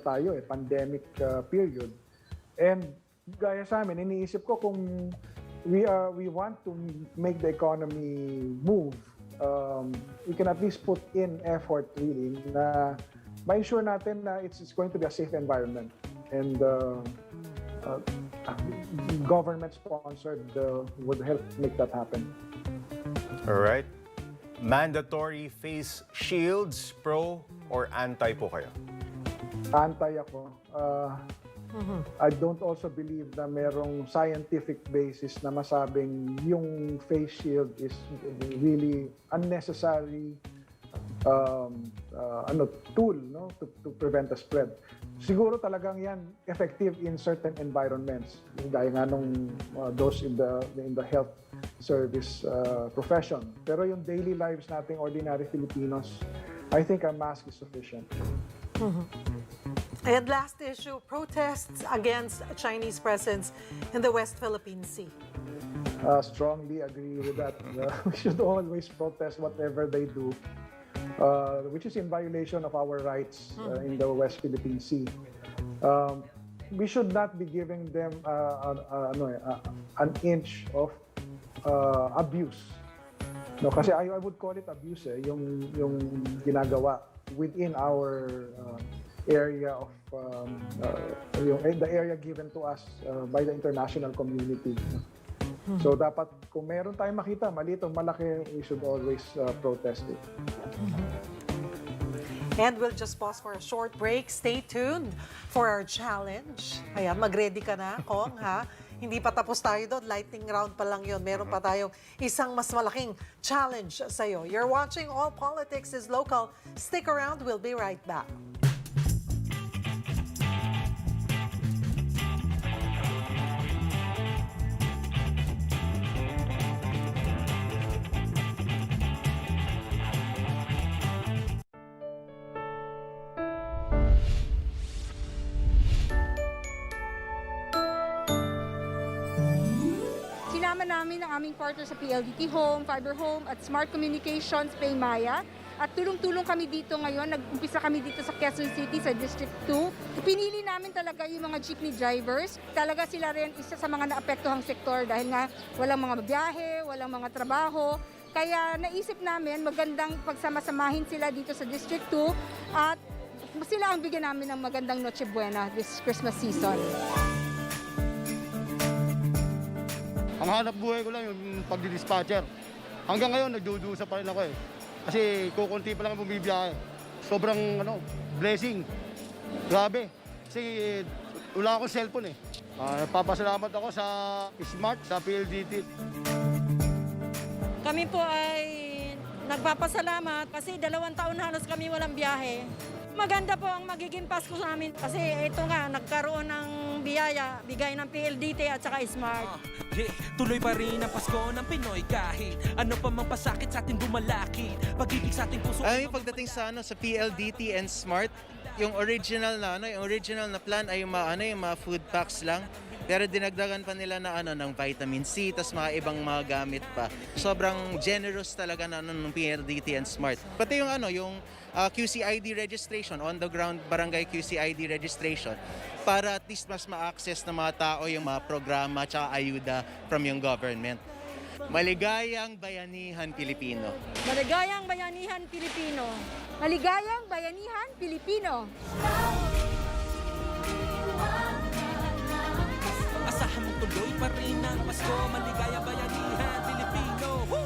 tayo, pandemic period. And gaya sa amin, iniisip ko kung we want to make the economy move, we can at least put in effort really na ma-ensure natin na it's going to be a safe environment and government-sponsored would help make that happen. All right. Mandatory face shields, pro or anti po kayo? Anti ako. I don't also believe na merong scientific basis na masabing yung face shield is really unnecessary tool, no, to prevent the spread. Siguro talagang yan effective in certain environments, gaya nga nung those in the health service profession. Pero yung daily lives nating ordinary Filipinos, I think a mask is sufficient. And last issue, protests against Chinese presence in the West Philippine Sea. Strongly agree with that. We should always protest whatever they do, which is in violation of our rights in the West Philippine Sea. We should not be giving them an inch of abuse. No, kasi I would call it abuse, yung ginagawa within our area of the area given to us by the international community. So dapat kung meron tayong makita, maliit o malaki, we should always protest it. And we'll just pause for a short break. Stay tuned for our challenge. Ayan, mag-ready ka na, Kong, ha? Hindi pa tapos tayo doon. Lightning round pa lang yun. Meron pa tayong isang mas malaking challenge sa'yo. You're watching All Politics is Local. Stick around. We'll be right back. Sinama namin ang aming partner sa PLDT Home, Fiber Home at Smart Communications, Paymaya. At tulong-tulong kami dito ngayon. Nag-umpisa kami dito sa Quezon City, sa District 2. Pinili namin talaga yung mga jeepney drivers. Talaga sila rin isa sa mga naapektuhang sektor dahil nga walang mga biyahe, walang mga trabaho. Kaya naisip namin magandang pagsama-samahin sila dito sa District 2 at sila ang bigyan namin ng magandang Noche Buena this Christmas season. Ang hanap buhay ko lang yung pagdi-dispatcher. Hanggang ngayon, nagdudusa pa rin ako eh. Kasi kukunti pa lang ang bumibiyahe. Sobrang blessing. Grabe. Kasi wala akong cellphone eh. Papasalamat ako sa Smart, sa PLDT. Kami po ay nagpapasalamat kasi 2 taon halos kami walang biyahe. Maganda po ang magiging Pasko sa amin kasi ito nga, nagkaroon ng biyaya, bigay ng PLDT at saka Smart. Tuloy pa rin ang Pasko ng Pinoy kahit ano pa mang pasakit sa ating bumalakid. Pag-ibig sa ating puso. Ay, pagdating sa sa PLDT and Smart, yung original na plan ay yung mga food packs lang. Pero dinagdagan pa nila na ng vitamin C, tas mga ibang mga gamit pa. Sobrang generous talaga ng PLDT and Smart. Pati yung yung QCID registration, on the ground barangay QCID registration, para at least mas ma-access ng mga tao yung mga programa at ayuda from yung government. Maligayang Bayanihan Pilipino. Maligayang Bayanihan Pilipino. Maligayang Bayanihan Pilipino. Asahan mo tuloy pa rin ang Pasko, maligayang Bayanihan Pilipino. Woo!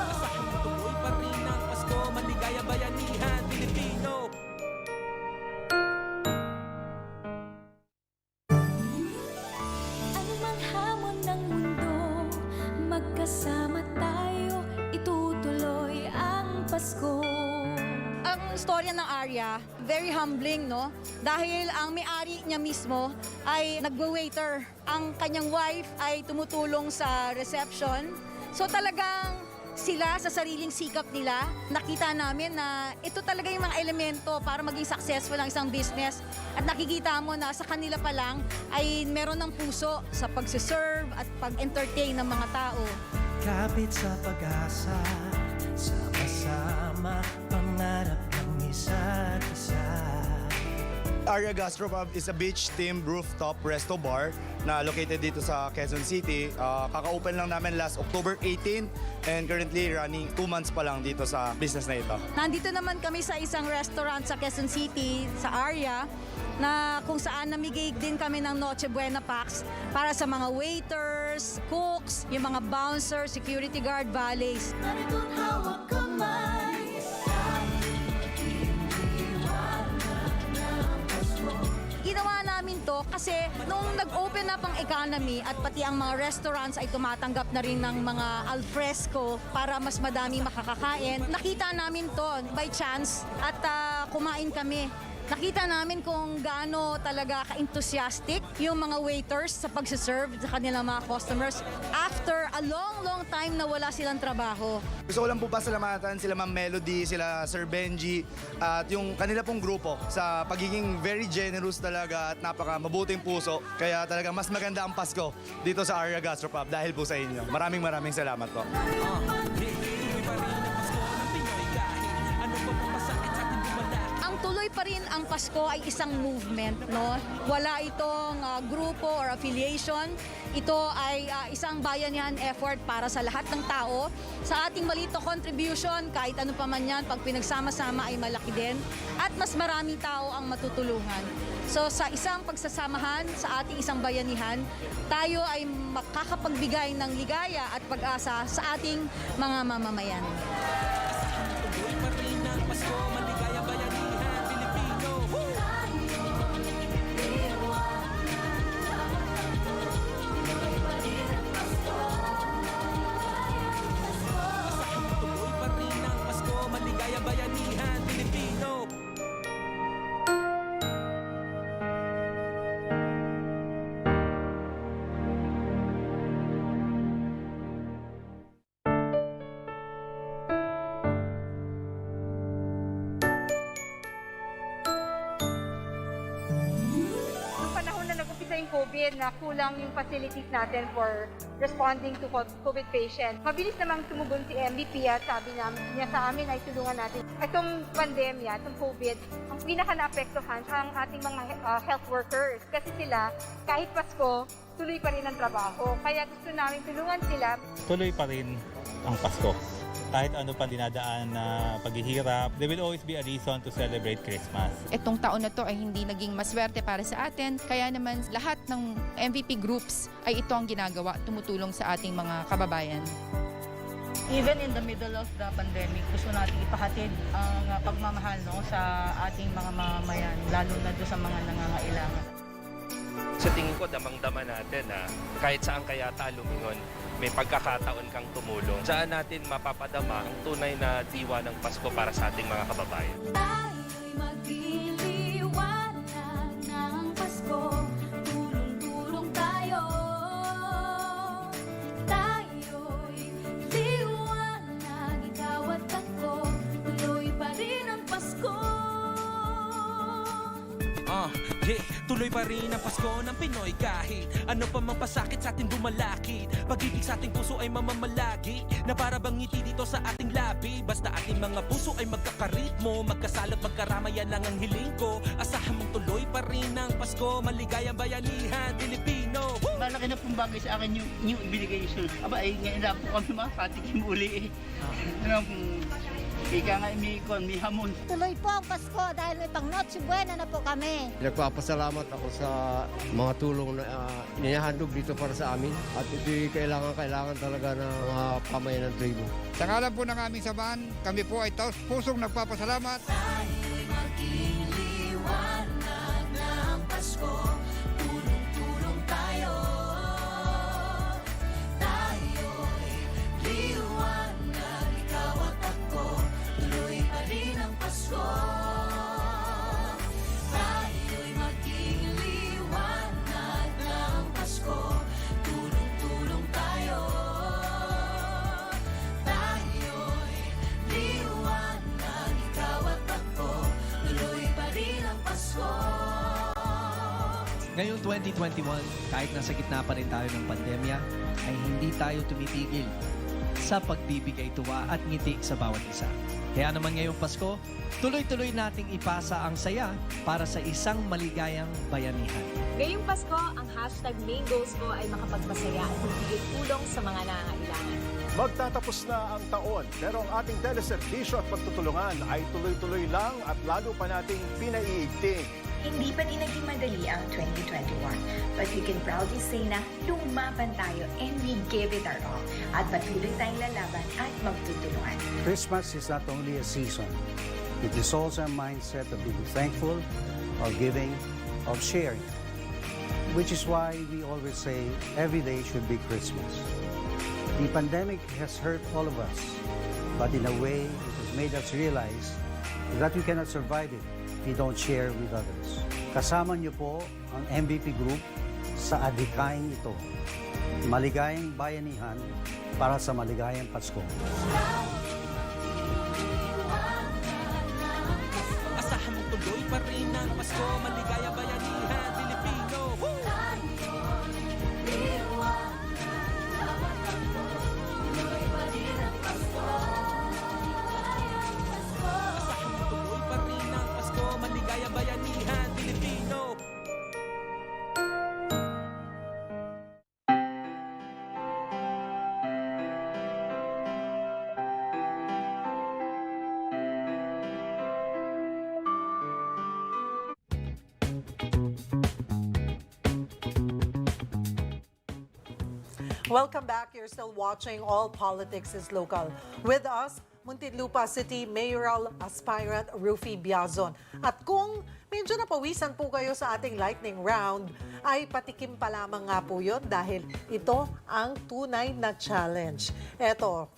Asahan mo tuloy pa rin ang Pasko, maligayang Bayanihan Pilipino. Anumang hamon ng mundo, magkasama tayo, itutuloy ang Pasko. Ang storya ng Arya, very humbling, no? Dahil ang may-ari niya mismo ay nagwe-waiter. Ang kanyang wife ay tumutulong sa reception. So talagang sila sa sariling sikap nila, nakita namin na ito talaga yung mga elemento para maging successful ang isang business. At nakikita mo na sa kanila pa lang ay meron ng puso sa pagsiserve at pag-entertain ng mga tao. Kapit sa pag-asa, sama-sama, pangarap ng isa't isa. Arya Gastropub is a beach-themed rooftop resto bar na located dito sa Quezon City. Kaka-open lang namin last October 18 and currently running 2 months pa lang dito sa business na ito. Nandito naman kami sa isang restaurant sa Quezon City, sa Arya, na kung saan namigay din kami ng Noche Buena packs para sa mga waiters, cooks, yung mga bouncers, security guard, valets. Narito't hawak kamay, Ginawa namin to kasi nung nag-open up ang economy at pati ang mga restaurants ay tumatanggap na rin ng mga alfresco para mas madami makakakain. Nakita namin to by chance at kumain kami. Nakita namin kung gaano talaga ka-enthusiastic yung mga waiters sa pagsiserve sa kanilang mga customers after a long time na wala silang trabaho. Gusto ko lang po pasalamatan sila Ma'am Melody, sila Sir Benji, at yung kanila pong grupo sa pagiging very generous talaga at napaka mabuting puso. Kaya talaga mas maganda ang Pasko dito sa Arya Gastropub dahil po sa inyo. Maraming salamat po. Ang tuloy pa rin ang Pasko ay isang movement, no? Wala itong grupo or affiliation. Ito ay isang bayanihan effort para sa lahat ng tao. Sa ating malito contribution, kahit ano pa man yan, pag pinagsama-sama ay malaki din. At mas maraming tao ang matutulungan. So sa isang pagsasamahan, sa ating isang bayanihan, tayo ay makakapagbigay ng ligaya at pag-asa sa ating mga mamamayan. Tuloy pa rin ang Pasko, maligayang bayanihan, Pilipino. Tuloy pa rin ang Pasko, maligayang bayanihan, Pilipino. Noong panahon na nag-umpisa yung COVID, na kulang yung facilities natin for responding to COVID patients. Mabilis namang tumugon si MVP at sabi niya sa amin ay tulungan natin. Itong pandemya, itong COVID, ang pinaka-naapektuhan ang ating mga health workers. Kasi sila, kahit Pasko, tuloy pa rin ang trabaho. Kaya gusto namin tulungan sila. Tuloy pa rin ang Pasko. Kahit ano pa dinadaan na paghihirap, there will always be a reason to celebrate Christmas. Itong taon na to ay hindi naging maswerte para sa atin, kaya naman lahat ng MVP groups ay ito ang ginagawa, tumutulong sa ating mga kababayan. Even in the middle of the pandemic, gusto natin ipahatid ang pagmamahal sa ating mga mamamayan, lalo na doon sa mga nangangailangan. Sa tingin ko, damang-dama natin na kahit saan kaya lumingon, may pagkakataon kang tumulong. Saan natin mapapadama ang tunay na diwa ng Pasko para sa ating mga kababayan. Tayo'y magliliwanag ng Pasko. Tulong-tulong tayo. Tayo'y liwanag, ikaw at ako. Tuloy pa rin ang Pasko. Tuloy pa rin ang Pasko ng Pinoy kahit ano pa mang pasakit sa ating bumalakid. Pag-ibig sa ating puso ay mamamalagi na para bang ngiti dito sa ating labi. Basta ating mga puso ay magkakaritmo, magkasalap, magkaramayan lang ang hiling ko. Asahan mong tuloy pa rin ang Pasko, maligayang bayanihan, Pilipino. Malaki na pong bagay sa akin yung ibinigay niyo. Aba, ngayon na po kami makatikim uli Ika nga may hamon. Tuloy po ang Pasko dahil may pang Noche Buena na po kami. Nagpapasalamat ako sa mga tulong na inihandog dito para sa amin. At ito'y kailangan talaga ng mga pamayan ng tribo. Sa ngalan po ng aming samahan, kami po ay taos pusong nagpapasalamat. Tayo'y maging liwanag ng Pasko. Tulong-tulong tayo. Tayo'y liwanag, ikaw at ako. Tuloy pa rin ang Pasko. Tayo'y maging liwanag ng Pasko. Tulong-tulong tayo. Tayo'y liwanag, ikaw at ako. Tuloy pa rin ang Pasko. Ngayong 2021, kahit nasa gitna pa rin tayo ng pandemya, ay hindi tayo tumitigil sa pagbibigay tuwa at ngiti sa bawat isa. Kaya naman ngayong Pasko, tuloy-tuloy nating ipasa ang saya para sa isang maligayang bayanihan. Ngayong Pasko, ang hashtag main goals ko ay makapagpasaya at magbigay tulong sa mga nangangailangan. Magtatapos na ang taon, pero ang ating teleserbisyo at pagtutulungan ay tuloy-tuloy lang at lalo pa nating pinaiigting. Hindi pa din naging madali ang 2021, but we can proudly say na lumaban tayo and we gave it our all. At patuloy tayong lalaban at magtutulungan. Christmas is not only a season, it is also a mindset of being thankful, of giving, of sharing. Which is why we always say every day should be Christmas. The pandemic has hurt all of us, but in a way it has made us realize that we cannot survive it if we don't share with others. Kasama niyo po ang MVP Group sa adhikain ito. Maligayang bayanihan para sa maligayang Pasko. Asahan mong tuloy pa rin ang Pasko, maligayang bayanihan, Pilipino. Asahan mong tuloy pa rin ang Pasko, maligayang Welcome back. You're still watching All Politics is Local. With us, Muntinlupa City Mayoral Aspirant Ruffy Biazon. At kung medyo napawisan po kayo sa ating lightning round, ay patikim pa lamang nga po yun dahil ito ang tunay na challenge. Eto,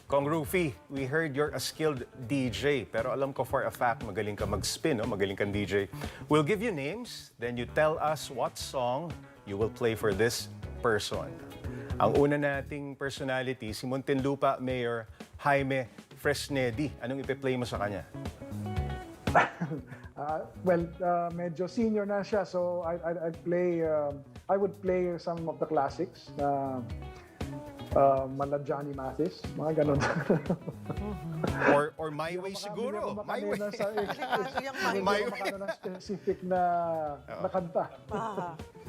Kong Ruffy, we heard you're a skilled DJ, pero alam ko for a fact magaling ka mag-spin, no? Magaling kang DJ. We'll give you names, then you tell us what song you will play for this person. Ang una nating personality, si Muntinlupa Mayor Jaime Fresnedi. Anong ipe-play mo sa kanya? Medyo senior na siya, so I would play some of the classics. Mala Johnny Mathis, mga ganun. or My Way siguro. My Way. My Way. Ng specific na kanta.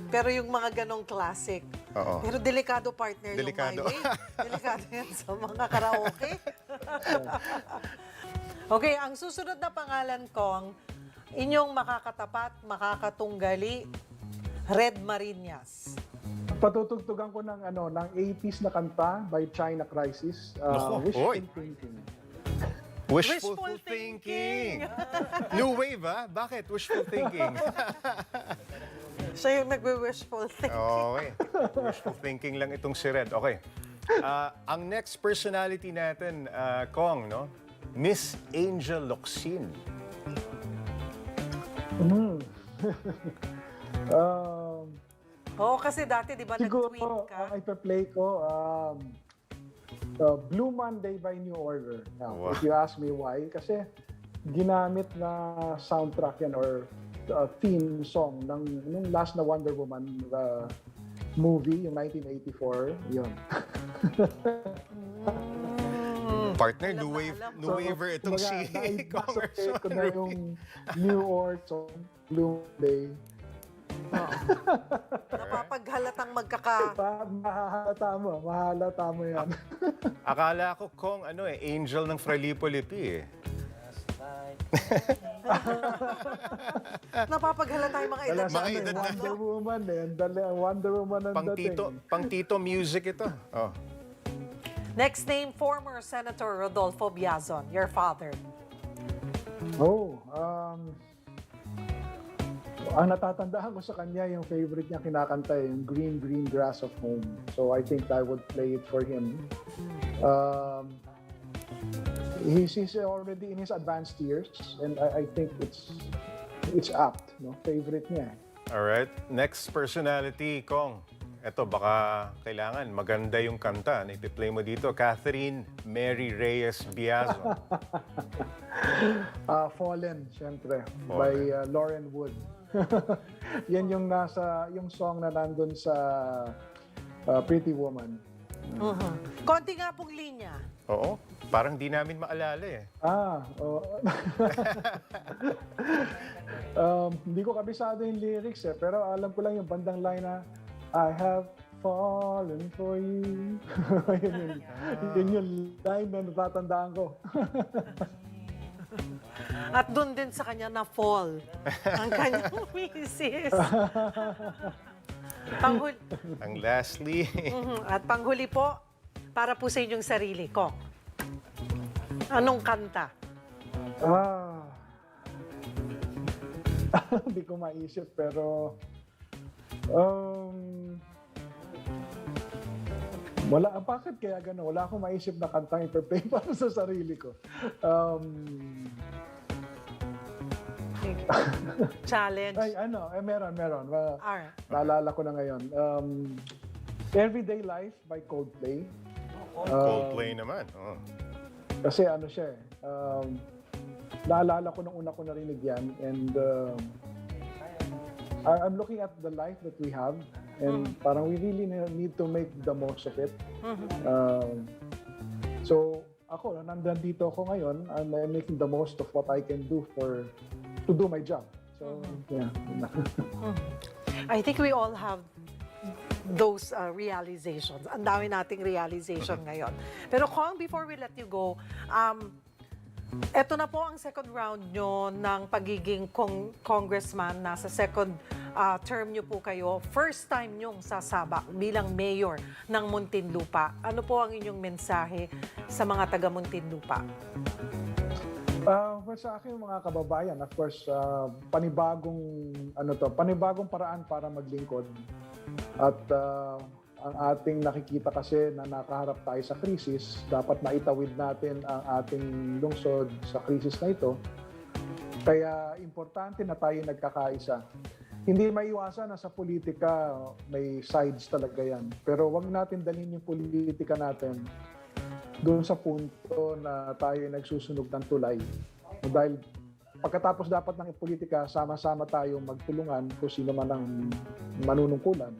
Pero yung mga ganong classic. Oo. Pero delikado partner Delikado. yung My Way. Delikado yan sa mga karaoke. Okay, ang susunod na pangalan kong inyong makakatapat, makakatunggali, Red Marinas. Patutugtugan ko ng 80s na kanta by China Crisis. Wishful Thinking. Wishful thinking. New wave, ha? Bakit wishful thinking? Siya yung nagwe-wishful thinking. Okay. Wishful thinking lang itong si Red. Okay. Ang next personality natin, Kong, no? Miss Angel Locsin. Oo, kasi dati, di ba, nag-tweet ka? Ang ipa-play ko, Blue Monday by New Order. Now, if you ask me why, kasi ginamit na soundtrack yan or theme song ng last na Wonder Woman movie, yung 1984, yun. Partner, new waver itong si Congressman ko na yung New Order song, Blue Monday. Napapaghalatang mahalata mo yan. Akala ko Kong angel ng Fralipo-Lipi eh. Napapaghalata yung mga edad. Wonder Woman Wonder Woman ang dating. Pang tito music ito. Oh. Next name, former Senator Rodolfo Biazon, your father. Ang natatandaan ko sa kanya, yung favorite niya kinakanta, yung Green Green Grass of Home. So I think I would play it for him. He's already in his advanced years, and I think it's apt, no? Favorite niya. Alright, next personality, Kong. Ito, baka kailangan maganda yung kanta na ipi-play mo dito. Catherine Mary Reyes Biazon. Fallen, syempre, by Lauren Wood. Yan yung yung song na nandun sa Pretty Woman. Konti nga pong linya. Oo, parang di namin maalala eh. Hindi ko kabisado yung lyrics pero alam ko lang yung bandang line na I have fallen for you. Yun yung line na natatandaan ko. At doon din sa kanya na fall ang kanyang misis. Ang lastly. At panghuli po, para po sa inyong sarili ko. Anong kanta? Hindi ko maisip pero wala. Bakit kaya gano'n? Wala akong maisip na kantang i-play para sa sarili ko. Challenge. Ay, meron. Naalala ko na ngayon. Everyday Life by Coldplay. Coldplay naman. Kasi siya naalala ko nung una ko narinig yan. And I'm looking at the life that we have. And parang we really need to make the most of it. So ako, nandito ako ngayon, I'm making the most of what I can do to do my job. So, yeah. I think we all have those realizations. Ang dami nating realization ngayon. Pero Kong, before we let you go, Ito na po ang second round nyo ng pagiging congressman. Nasa second term nyo po kayo. First time nyong sasabak bilang mayor ng Muntinlupa. Ano po ang inyong mensahe sa mga taga Muntinlupa? Well, sa akin mga kababayan, of course, panibagong paraan para maglingkod. At ang ating nakikita kasi na nakaharap tayo sa krisis, dapat maitawid natin ang ating lungsod sa krisis na ito. Kaya importante na tayo nagkakaisa. Hindi maiwasan na sa politika may sides talaga yan. Pero wag natin dalhin yung politika natin doon sa punto na tayo nagsusunog ng tulay. Dahil pagkatapos dapat ng politika, sama-sama tayo magtulungan kung sino man ang manunungkulan.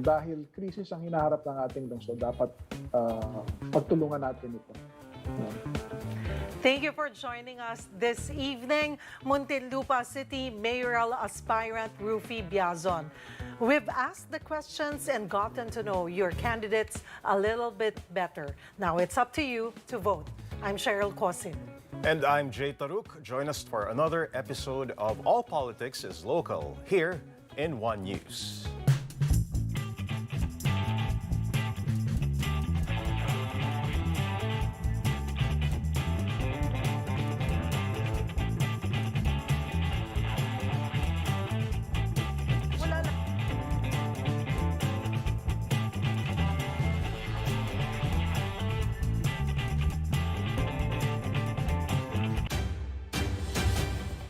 Dahil krisis ang hinaharap ng ating lungsod, dapat pagtulungan natin ito. Thank you for joining us this evening, Muntinlupa City Mayoral Aspirant Ruffy Biazon. We've asked the questions and gotten to know your candidates a little bit better. Now it's up to you to vote. I'm Cheryl Cosim. And I'm Taruc. Join us for another episode of All Politics is Local here in One News.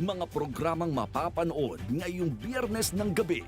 Mga programang mapapanood ngayong Biyernes ng gabi